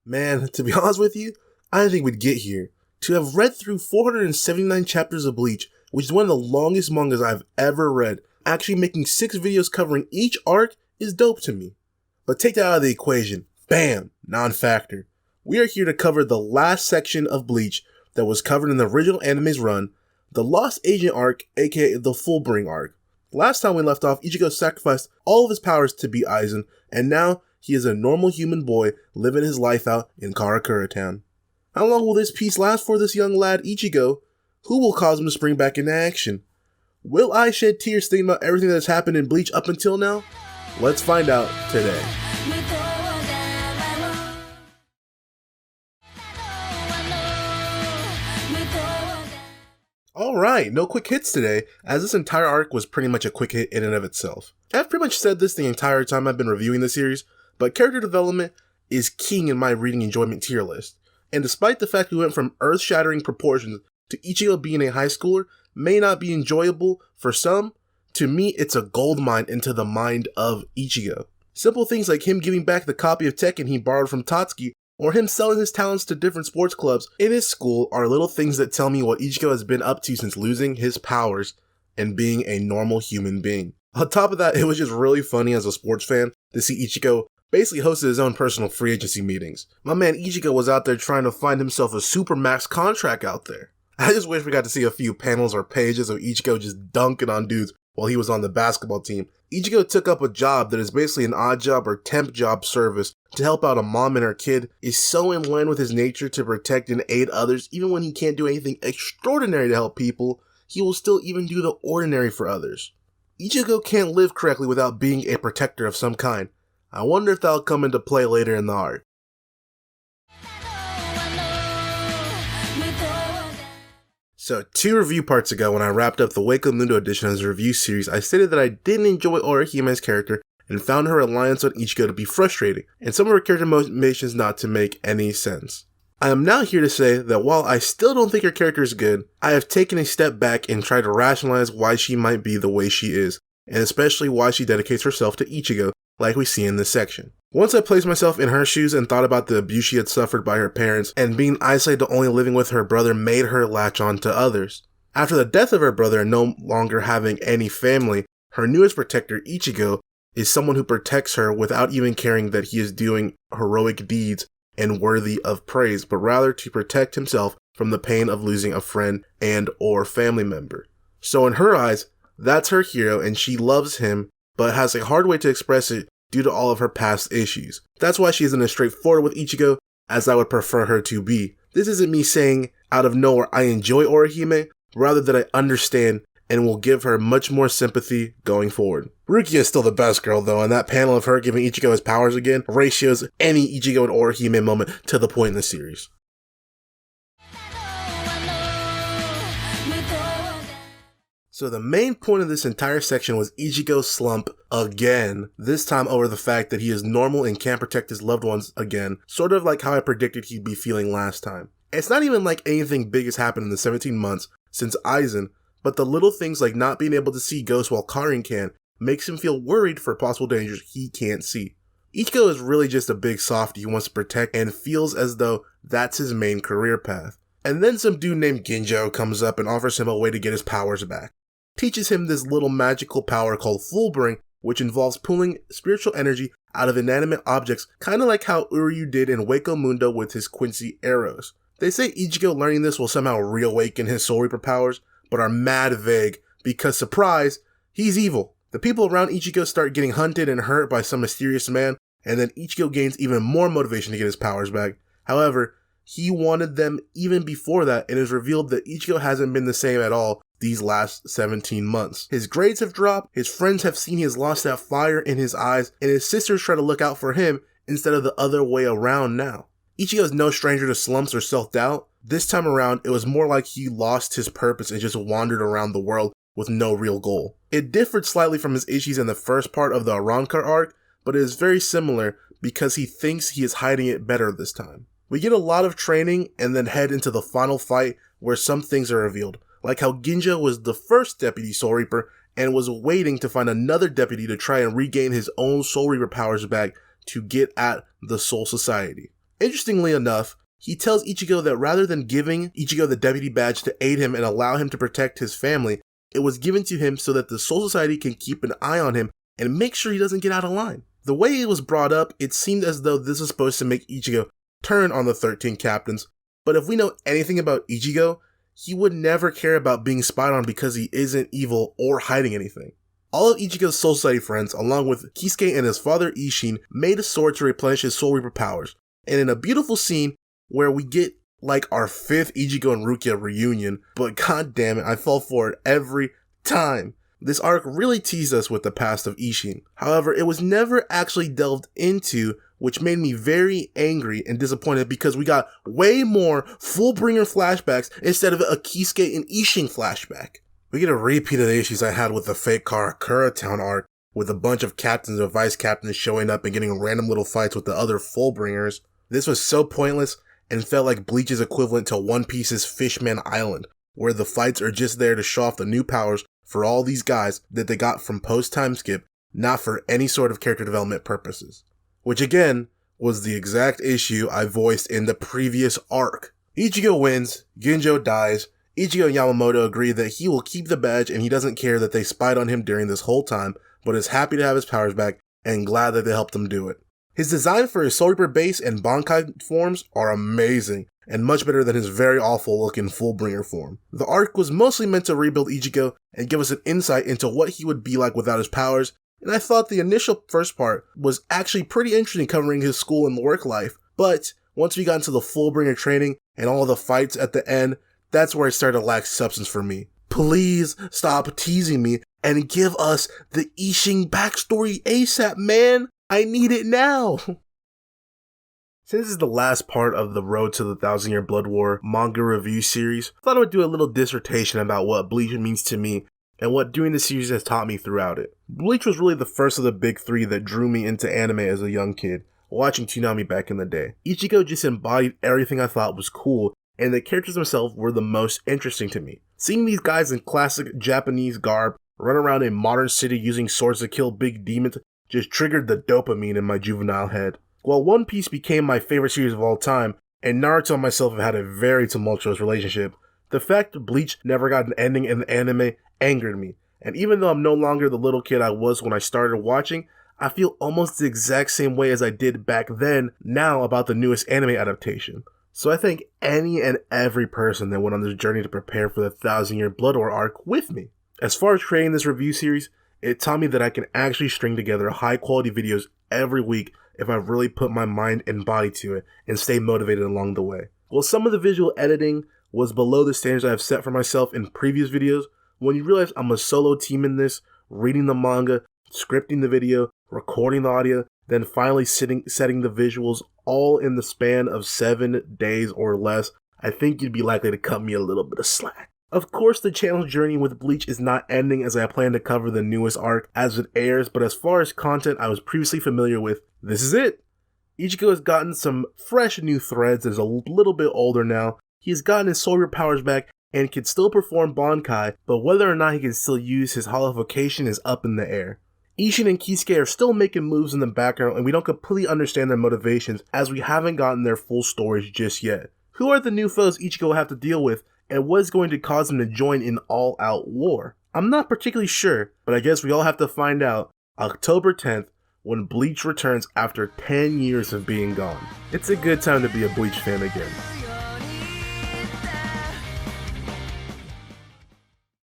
Man, to be honest with you, I didn't think we'd get here. To have read through 479 chapters of Bleach, which is one of the longest mangas I've ever read, actually making 6 videos covering each arc is dope to me. But take that out of the equation. Bam! Non-factor. We are here to cover the last section of Bleach that was covered in the original anime's run, the Lost Agent arc, aka the Fullbring Arc. Last time we left off, Ichigo sacrificed all of his powers to beat Aizen, and now he is a normal human boy living his life out in Karakura Town. How long will this peace last for this young lad Ichigo? Who will cause him to spring back into action? Will I shed tears thinking about everything that has happened in Bleach up until now? Let's find out today. Alright, no quick hits today, as this entire arc was pretty much a quick hit in and of itself. I've pretty much said this the entire time I've been reviewing the series, but character development is king in my reading enjoyment tier list. And despite the fact we went from earth-shattering proportions to Ichigo being a high schooler may not be enjoyable for some, to me it's a goldmine into the mind of Ichigo. Simple things like him giving back the copy of Tekken he borrowed from Tatsuki, or him selling his talents to different sports clubs in his school are little things that tell me what Ichigo has been up to since losing his powers and being a normal human being. On top of that, it was just really funny as a sports fan to see Ichigo basically hosted his own personal free agency meetings. My man Ichigo was out there trying to find himself a supermax contract out there. I just wish we got to see a few panels or pages of Ichigo just dunking on dudes while he was on the basketball team. Ichigo took up a job that is basically an odd job or temp job service to help out a mom and her kid, is so in line with his nature to protect and aid others. Even when he can't do anything extraordinary to help people, he will still even do the ordinary for others. Ichigo can't live correctly without being a protector of some kind. I wonder if that'll come into play later in the arc. So 2 review parts ago, when I wrapped up the Wake Up Mundo edition as a review series, I stated that I didn't enjoy Orihime's character and found her reliance on Ichigo to be frustrating, and some of her character motivations not to make any sense. I am now here to say that while I still don't think her character is good, I have taken a step back and tried to rationalize why she might be the way she is, and especially why she dedicates herself to Ichigo, like we see in this section. Once I placed myself in her shoes and thought about the abuse she had suffered by her parents, and being isolated to only living with her brother made her latch on to others. After the death of her brother and no longer having any family, her newest protector, Ichigo, is someone who protects her without even caring that he is doing heroic deeds and worthy of praise, but rather to protect himself from the pain of losing a friend and or family member. So in her eyes, that's her hero and she loves him, but has a hard way to express it due to all of her past issues. That's why she isn't as straightforward with Ichigo as I would prefer her to be. This isn't me saying out of nowhere I enjoy Orihime, rather that I understand and will give her much more sympathy going forward. Rukia is still the best girl though, and that panel of her giving Ichigo his powers again ratios any Ichigo and Orihime moment to the point in the series. So the main point of this entire section was Ichigo's slump again, this time over the fact that he is normal and can't protect his loved ones again, sort of like how I predicted he'd be feeling last time. It's not even like anything big has happened in the 17 months since Aizen, but the little things like not being able to see ghosts while Karin can makes him feel worried for possible dangers he can't see. Ichigo is really just a big softie who wants to protect and feels as though that's his main career path. And then some dude named Ginjo comes up and offers him a way to get his powers back. Teaches him this little magical power called Fullbring, which involves pulling spiritual energy out of inanimate objects, kinda like how Uryu did in Wake Up Mundo with his Quincy arrows. They say Ichigo learning this will somehow reawaken his Soul Reaper powers, but are mad vague, because surprise, he's evil. The people around Ichigo start getting hunted and hurt by some mysterious man, and then Ichigo gains even more motivation to get his powers back. However, he wanted them even before that, and it is revealed that Ichigo hasn't been the same at all these last 17 months. His grades have dropped, his friends have seen he has lost that fire in his eyes, and his sisters try to look out for him instead of the other way around now. Ichigo is no stranger to slumps or self-doubt. This time around, it was more like he lost his purpose and just wandered around the world with no real goal. It differed slightly from his issues in the first part of the Arrancar arc, but it is very similar because he thinks he is hiding it better this time. We get a lot of training and then head into the final fight where some things are revealed, like how Ginjo was the first Deputy Soul Reaper and was waiting to find another deputy to try and regain his own Soul Reaper powers back to get at the Soul Society. Interestingly enough, he tells Ichigo that rather than giving Ichigo the deputy badge to aid him and allow him to protect his family, it was given to him so that the Soul Society can keep an eye on him and make sure he doesn't get out of line. The way it was brought up, it seemed as though this was supposed to make Ichigo turn on the 13 captains, but if we know anything about Ichigo, he would never care about being spied on because he isn't evil or hiding anything. All of Ichigo's Soul Society friends, along with Kisuke and his father Ishin, made a sword to replenish his Soul Reaper powers, and in a beautiful scene where we get like our 5th Ichigo and Rukia reunion, but god damn it, I fall for it every time. This arc really teased us with the past of Ishin. However, it was never actually delved into, which made me very angry and disappointed because we got way more Fullbringer flashbacks instead of a Kisuke and Ishin flashback. We get a repeat of the issues I had with the fake Karakura Town arc, with a bunch of captains or vice captains showing up and getting random little fights with the other Fullbringers. This was so pointless and felt like Bleach's equivalent to One Piece's Fishman Island, where the fights are just there to show off the new powers for all these guys that they got from post-time skip, not for any sort of character development purposes. Which again, was the exact issue I voiced in the previous arc. Ichigo wins, Ginjo dies, Ichigo and Yamamoto agree that he will keep the badge and he doesn't care that they spied on him during this whole time, but is happy to have his powers back and glad that they helped him do it. His design for his Soul Reaper base and Bankai forms are amazing, and much better than his very awful looking Fullbringer form. The arc was mostly meant to rebuild Ichigo and give us an insight into what he would be like without his powers, and I thought the initial first part was actually pretty interesting covering his school and work life, but once we got into the Fullbringer training and all the fights at the end, that's where it started to lack substance for me. Please stop teasing me and give us the Ishin backstory ASAP, man! I need it now! Since this is the last part of the Road to the Thousand Year Blood War manga review series, I thought I would do a little dissertation about what Bleach means to me and what doing the series has taught me throughout it. Bleach was really the first of the big three that drew me into anime as a young kid, watching Toonami back in the day. Ichigo just embodied everything I thought was cool, and the characters themselves were the most interesting to me. Seeing these guys in classic Japanese garb run around a modern city using swords to kill big demons just triggered the dopamine in my juvenile head. While One Piece became my favorite series of all time, and Naruto and myself have had a very tumultuous relationship, the fact that Bleach never got an ending in the anime angered me, and even though I'm no longer the little kid I was when I started watching, I feel almost the exact same way as I did back then now about the newest anime adaptation. So I thank any and every person that went on this journey to prepare for the 1,000 Year Blood War arc with me. As far as creating this review series, it taught me that I can actually string together high quality videos every week if I really put my mind and body to it and stay motivated along the way. While some of the visual editing was below the standards I have set for myself in previous videos, when you realize I'm a solo team in this, reading the manga, scripting the video, recording the audio, then finally setting the visuals all in the span of 7 days or less, I think you'd be likely to cut me a little bit of slack. Of course, the channel's journey with Bleach is not ending as I plan to cover the newest arc as it airs, but as far as content I was previously familiar with, this is it. Ichigo has gotten some fresh new threads and is a little bit older now. He has gotten his Soul Reaper powers back and can still perform Bankai, but whether or not he can still use his holification is up in the air. Ishin and Kisuke are still making moves in the background and we don't completely understand their motivations as we haven't gotten their full stories just yet. Who are the new foes Ichigo will have to deal with, and what is going to cause him to join in all-out war? I'm not particularly sure, but I guess we all have to find out October 10th when Bleach returns after 10 years of being gone. It's a good time to be a Bleach fan again.